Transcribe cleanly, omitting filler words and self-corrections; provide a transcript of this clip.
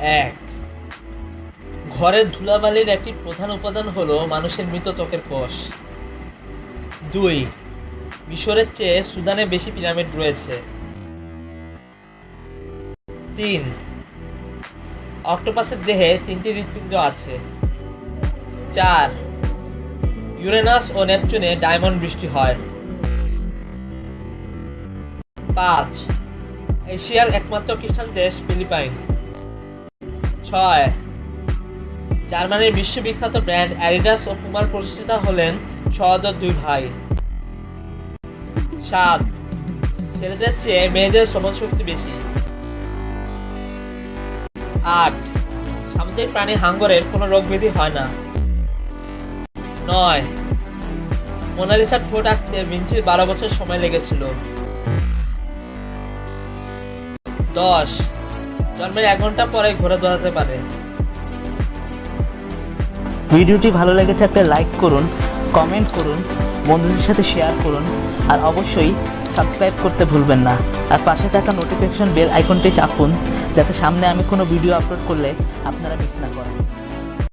এক, ঘরের ধুলাবালির একটি প্রধান উপাদান হলো মানুষের মৃত ত্বকের কোষ। ২, মিশরের চেয়ে সুদানে বেশি পিরামিড রয়েছে। ৩, অক্টোপাসের দেহে ৩টি হৃৎপিণ্ড আছে। ৪, ইউরেনাস ও নেপচুনে ডায়মন্ড বৃষ্টি হয়। ৫, এশিয়ার একমাত্র খ্রিস্টান দেশ ফিলিপাইন। ৬, জার্মানির বিশ্ববিখ্যাত ব্র্যান্ড অ্যাডিডাস ও পুমার প্রতিষ্ঠাতা হলেন সহোদর দুই ভাই। ৭, ছেলেদের চেয়ে মেয়েদের শ্রবণশক্তি বেশি। ৮, সামুদ্রিক প্রাণী হাঙ্গরের কোনো রোগব্যাধি হয় না। ৯, মোনালিসার ঠোঁট আঁকতে ভিঞ্চির ১২ বছর সময় লেগেছিল। ১০, জন্মের ১ ঘন্টা পরে ঘোড়া দৌড়াতে পারে। ভিডিওটি ভালো লেগে থাকলে লাইক করুন, কমেন্ট করুন, বন্ধুদের সাথে শেয়ার করুন আর অবশ্যই সাবস্ক্রাইব করতে ভুলবেন না। আর পাশে থাকা নোটিফিকেশন বেল আইকনটি চাপুন যাতে সামনে আমি কোনো ভিডিও আপলোড করলে আপনারা মিস না করেন।